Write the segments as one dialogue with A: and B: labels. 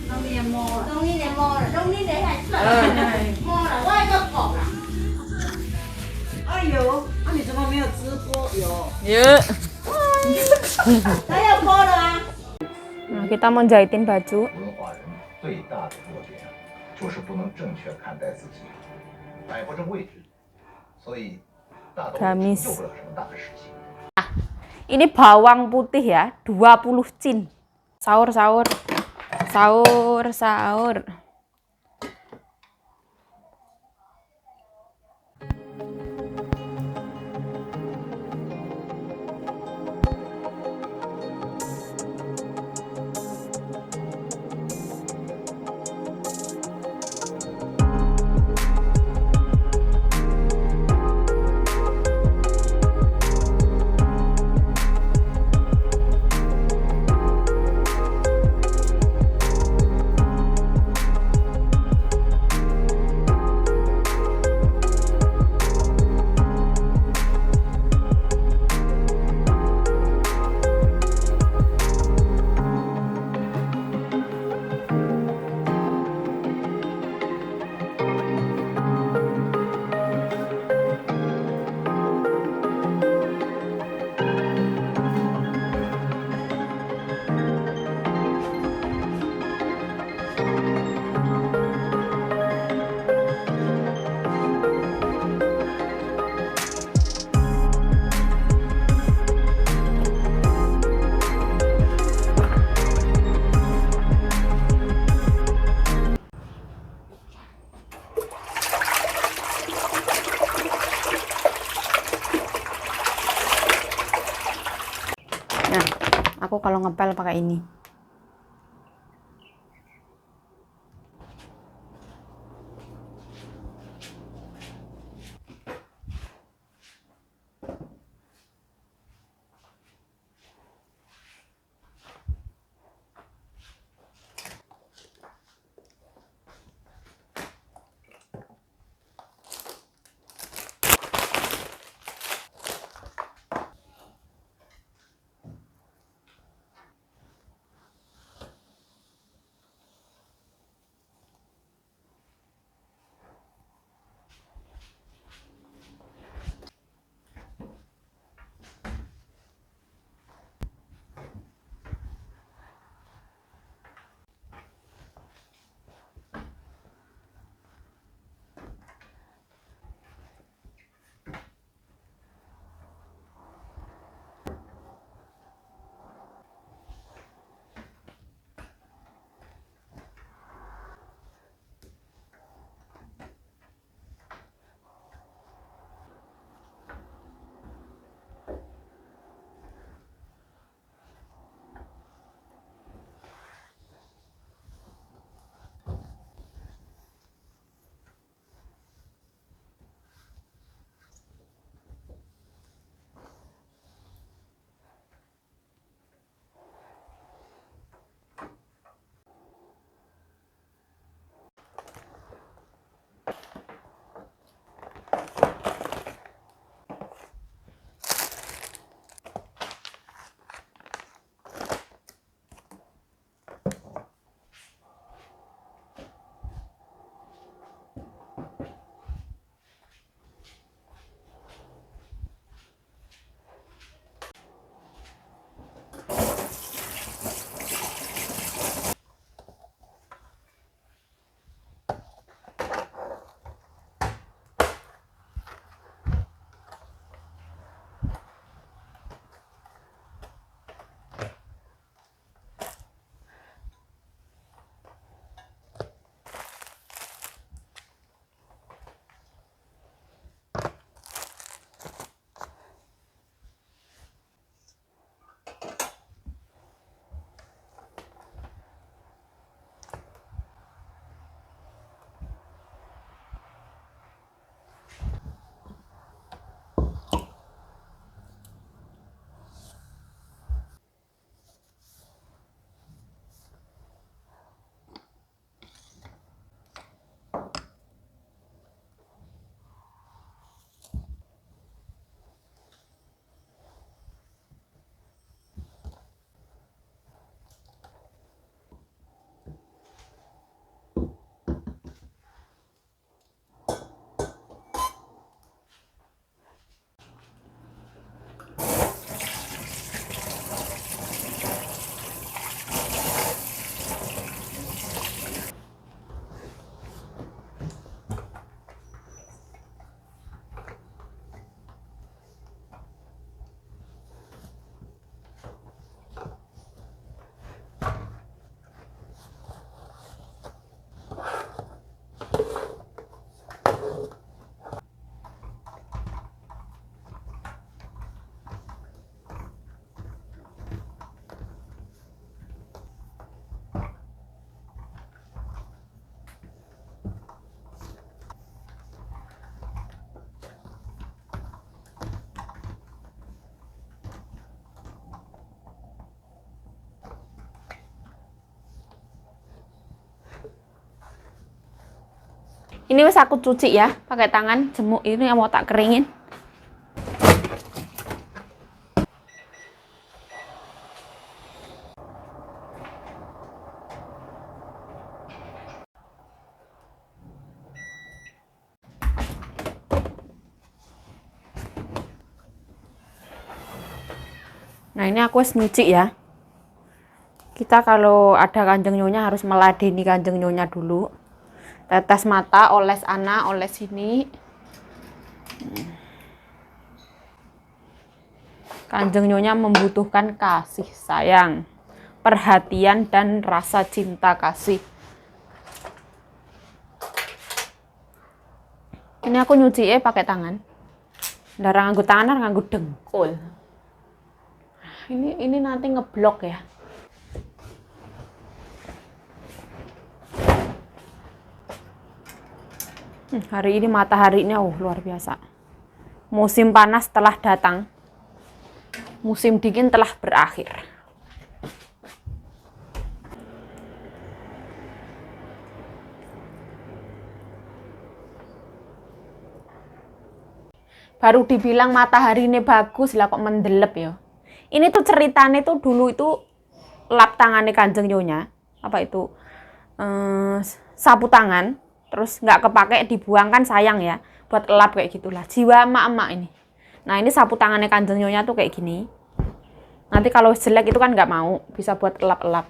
A: Đông đi mò, đông đi để mò, đông đi để hạt
B: này.
A: mò là quay cái cỏ là.
B: 哎呦，啊你怎么没有直播？有。
C: Yuk.
A: Saya mò rồi à?
C: Nah, kita mau jahitin baju.
D: 文化人最大的弱点就是不能正确看待自己，摆不正位置，所以大都成就不了什么大的事情。
C: Ini bawang putih ya, 20 cin. Sahur, sahur. Sahur, sahur. Nah, aku kalau ngepel pakai ini. Ini wis aku cuci ya, pakai tangan jemuk ini yang mau tak keringin. Nah ini aku wis nyuci ya. Kita kalau ada kanjeng nyonya harus meladeni kanjeng nyonya dulu. Tetes mata, oles ana, oles sini. Kanjeng nyonya membutuhkan kasih sayang, perhatian dan rasa cinta kasih. Ini aku nyuci pakai tangan. Ndarang nganggo tangan, nganggo dengkul. Ini nanti ngeblok ya. Hari ini mataharinya luar biasa. Musim panas telah datang. Musim dingin telah berakhir. Baru dibilang matahari ini bagus lah kok mendelep ya. Ini tuh ceritanya tuh dulu itu lap tangannya kanjeng nyonya, apa itu sapu tangan, terus nggak kepake dibuang kan sayang ya, buat lap kayak gitulah. Jiwa emak-emak ini. Nah ini sapu tangannya kanjeng nyonya tuh kayak gini. Nanti kalau jelek itu kan nggak mau, bisa buat lap-lap.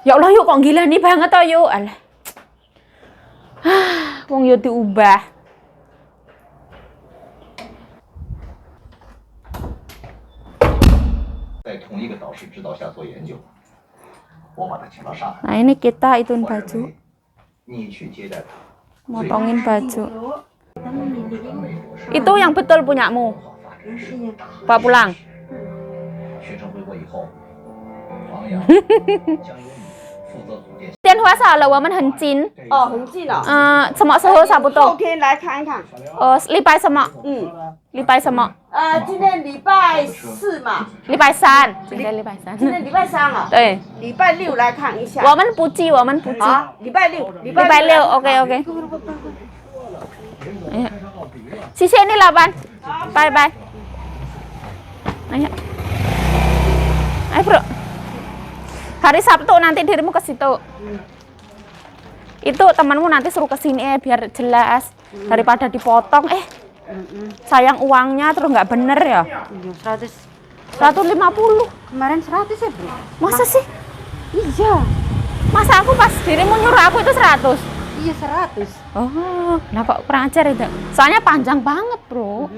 C: Ya Allah yuk kok gila nih banget oh yuk, alah. Wong yo diubah.
D: 在同一个导师指导下做研究，我把他请到上海。
C: Nah ini kita ituin
D: 我认
C: baju,
D: 为你去接待他，
C: motongin baju.
D: 咱们美国是
C: Itu yang betul punyamu.
D: 文化发展史。
C: Bawa pulang.
D: 学成回国以后，王阳将由你负责组建。
C: Tiền hóa sở là woman hình chín.
B: 哦，很近哦。
C: Semok suhu sabu
B: 后
C: to.
B: 天来看一看。
C: Lipai semok.
B: 嗯，
C: Lipai semok.
B: 今天礼拜四嘛，
C: Lipai san. Lipai san.
B: 今天礼拜三啊，
C: 对，
B: 礼拜六来看一下。
C: woman puji, woman puji.
B: 好，礼拜六，
C: Lipai liu, oke oke. Ayo. Sisi ini 8. Bye bye. Ayo. Ayo bro. Hari Sabtu nanti dirimu ke situ. Itu temanmu nanti suruh ke sini biar jelas daripada dipotong sayang uangnya terus nggak bener ya.
B: 100.
C: 150.
B: Kemarin 100 ya bro?
C: Masa sih?
B: Iya.
C: Masa aku pas dirimu nyuruh aku itu 100?
B: Iya 100.
C: Oh, nah kok kurang ajar itu. Soalnya panjang banget bro.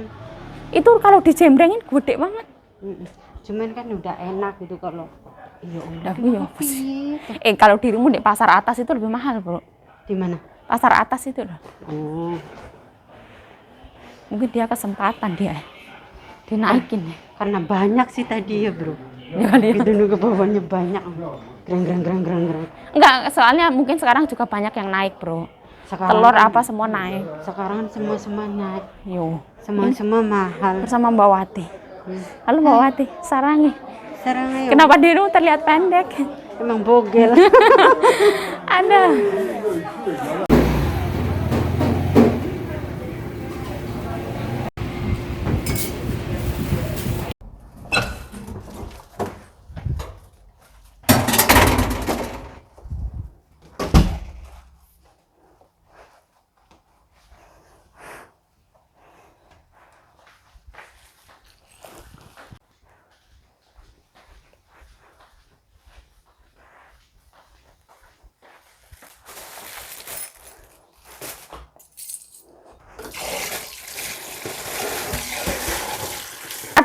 C: Itu kalau dijembrengin gede banget.
B: Cuman kan udah enak gitu kalau. Iya udah.
C: Kalau dirimu di pasar atas itu lebih mahal bro.
B: Di mana?
C: Pasar atas itu loh.
B: Oh.
C: Mungkin dia kesempatan dia dinaikin ya.
B: Karena banyak sih tadi ya bro.
C: Ya kali ya.
B: Itu ke bawahnya banyak. Grang.
C: Enggak, soalnya mungkin sekarang juga banyak yang naik bro.
B: Sekarang
C: Telur
B: kan,
C: apa semua naik.
B: Sekarang kan semua naik.
C: Yo.
B: Semua mahal.
C: Bersama Mbak Wati. Halo Mbak Wati, sarangi.
B: Sekarang
C: Kenapa dirimu terlihat pendek?
B: emang bogel.
C: Ada.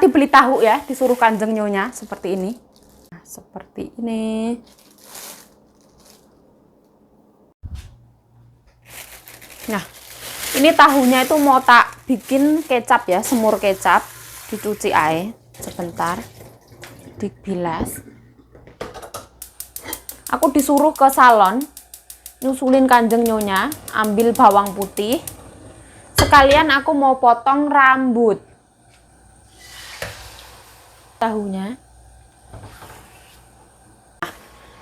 C: Dibeli tahu ya, disuruh kanjeng nyonya seperti ini. Nah, seperti ini. Nah, ini tahunya itu mau tak bikin kecap ya, semur kecap. Dicuci air sebentar, dibilas. Aku disuruh ke salon, nyusulin kanjeng nyonya, ambil bawang putih. Sekalian aku mau potong rambut. Tahunya.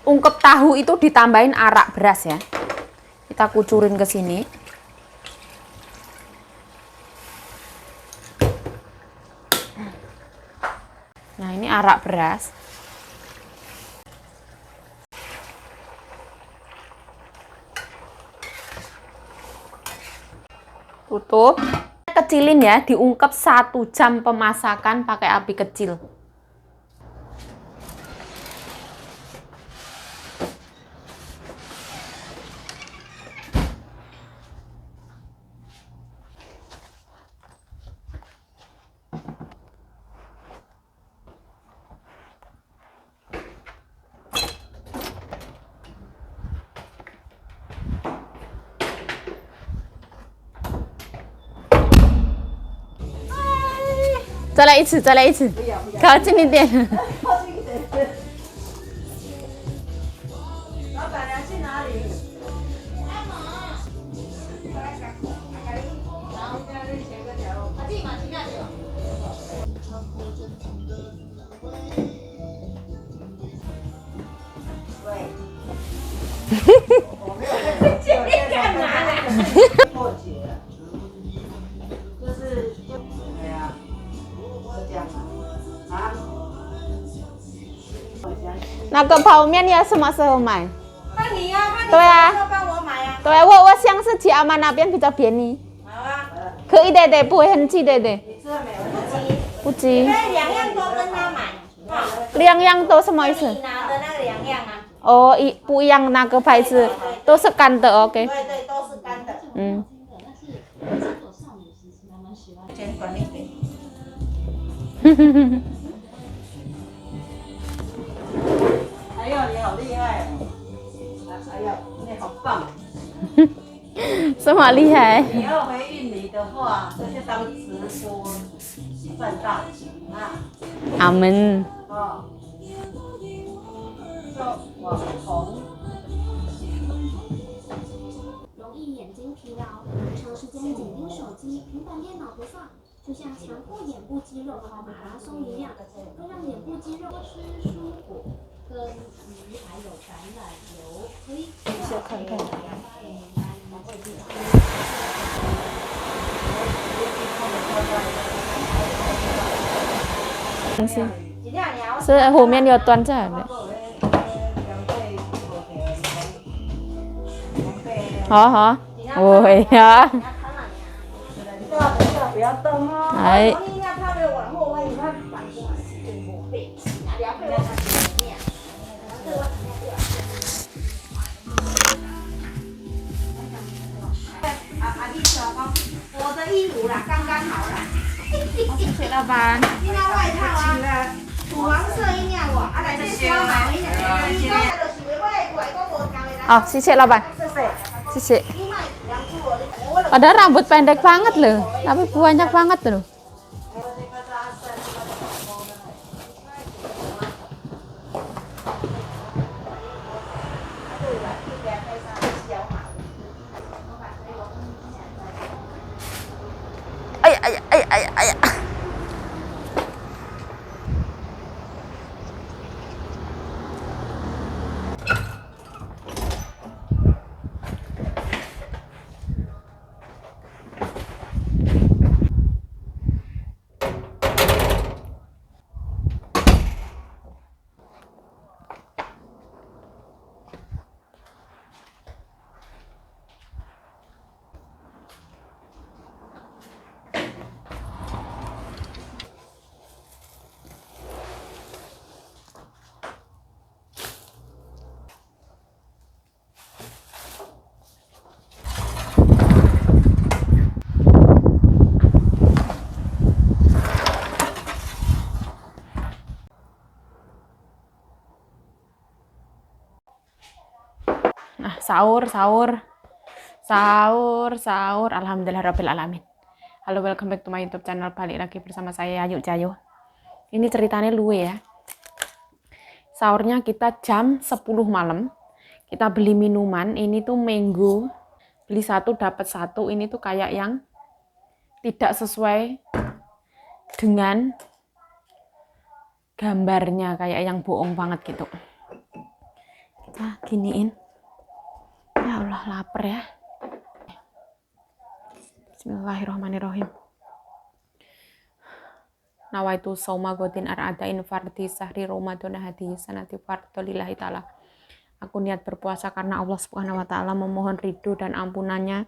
C: Ungkep tahu itu ditambahin arak beras ya. Kita kucurin ke sini. arak beras. Tutup. Kecilin ya, diungkep 1 jam pemasakan pakai api kecil.再来一次，再来一次，靠近一点。
B: 靠近一点。老板娘去哪里？我没有在今天干嘛啦？破解了，就是对呀，就这样啊。
C: 那个泡面要什么时候买？
A: 看你呀，看你
C: 对啊
A: 要帮我买啊。
C: 对，我想是去阿妈那边比较便宜，
A: 好啊，
C: 可以的，不会很急的。
B: 你吃了没有？
C: 不急，
A: 所以2样都跟他买啊。
C: 两样都什么意思？
A: 你拿的那个2样啊。
C: 哦，不一样那个牌子，都是干的，OK。
A: 对对，都是干的。
C: 嗯。
A: 先短一点。
B: 哎呦，你好厉害！哎呦，你好棒！
C: 什么厉害？
B: 以后回印尼的话，这就当直播赚大钱啊！
C: 阿门。
B: 哦，做网红。
E: 容易眼睛疲劳，长时间紧盯手机、平板电脑不放，就像强迫眼部肌肉跑马拉松一样，会让眼部肌肉吃蔬果、跟鱼还有橄榄油，可以小看看。
C: 是后面有端着的。好好，会呀。
B: 不要动哦。
C: 哎。
A: 我的衣服啦，刚刚好啦。
C: 谢谢老板。
A: 你那外套啊，土黄色一样哇，啊来这穿好一点。
C: Oh, sisi laban. Sisi. Padahal rambut pendek banget loh, tapi banyak banget loh. Ay, ay, ay, ay, ay. Nah, sahur. Alhamdulillahirabbil alamin. Halo, welcome back to my YouTube channel. Balik lagi bersama saya Ayu Jayo. Ini ceritanya luwe ya. Sahurnya kita jam 10 malam. Kita beli minuman, ini tuh mango. Beli 1 dapat 1. Ini tuh kayak yang tidak sesuai dengan gambarnya, kayak yang bohong banget gitu. Kita giniin. Ya Allah, lapar ya. Bismillahirrahmanirrahim. nawaitu sauma godin ar'adain fardi sahri Ramadan hadi sanati fardolillahi ta'ala. Aku niat berpuasa karena Allah Subhanahu wa taala, memohon ridho dan ampunannya.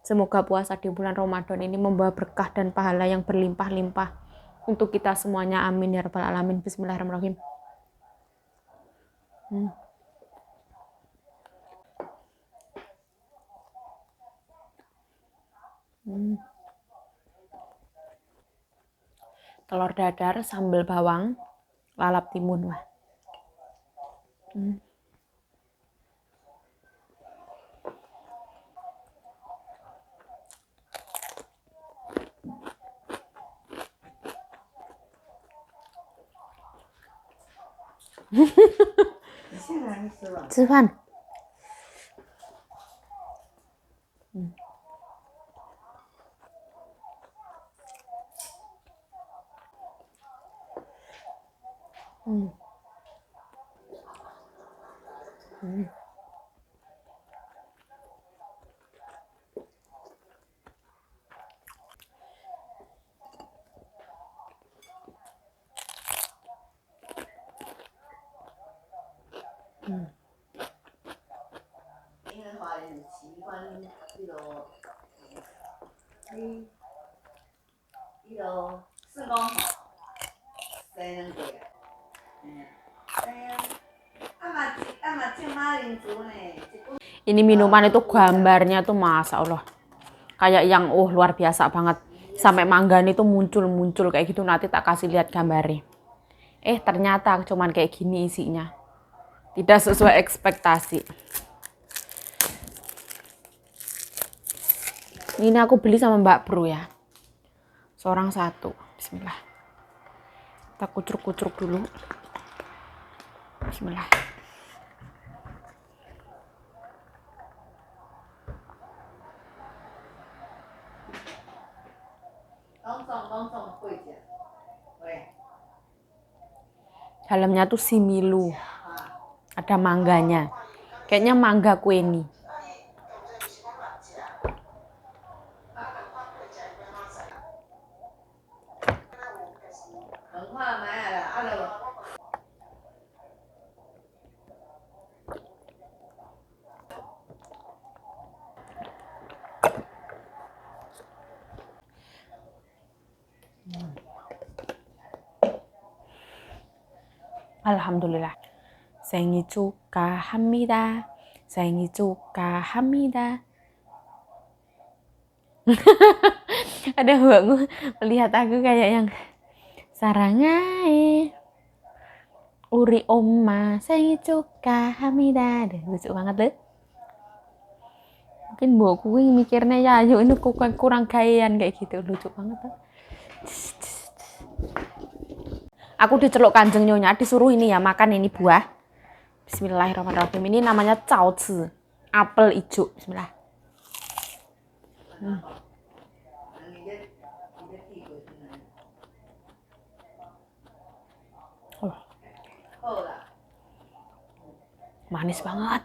C: Semoga puasa di bulan Ramadan ini membawa berkah dan pahala yang berlimpah-limpah untuk kita semuanya. Amin ya rabbal alamin. Bismillahirrahmanirrahim. Telur dadar, sambal bawang, lalap timun. Wah.吃饭。
B: 因为华人习惯四公吼，生两个，Ini
C: minuman itu gambarnya tuh Masya Allah kayak yang luar biasa banget, sampai mangganya itu muncul kayak gitu. Nanti tak kasih lihat gambarnya. Ternyata cuman kayak gini isinya, tidak sesuai ekspektasi. Ini aku beli sama Mbak Bro ya, seorang satu. Bismillah, kita kucruk dulu. Bismillah. Dalamnya tuh similu, ada mangganya, kayaknya mangga kueni. Alhamdulillah. 생일 축하합니다. 생일 축하합니다. Ada bangun melihat aku kayak yang sarangai uri oma 생일 축하합니다. Lucu banget deh. Mungkin mbokku mikirnya ya ayo ini kurang gayan kayak gitu, lucu banget tuh. Aku diceluk Kanjeng Nyonya, disuruh ini ya makan ini buah. Bismillahirrahmanirrahim. Ini namanya caozi, apel hijau. Bismillah. Manis banget.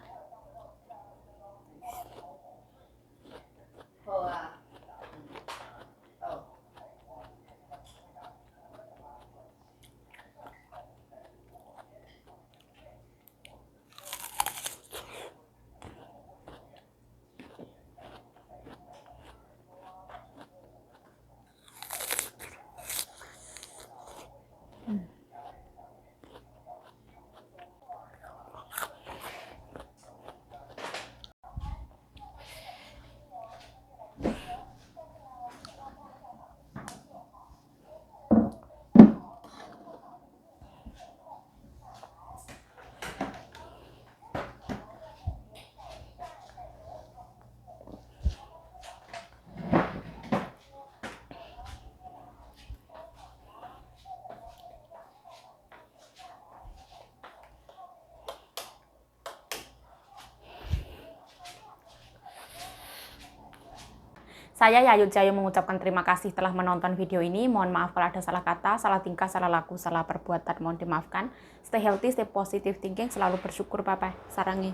C: Saya Yayu Jayu mengucapkan terima kasih telah menonton video ini. Mohon maaf kalau ada salah kata, salah tingkah, salah laku, salah perbuatan. Mohon dimaafkan. Stay healthy, stay positive thinking, selalu bersyukur, Papa. Sarangi.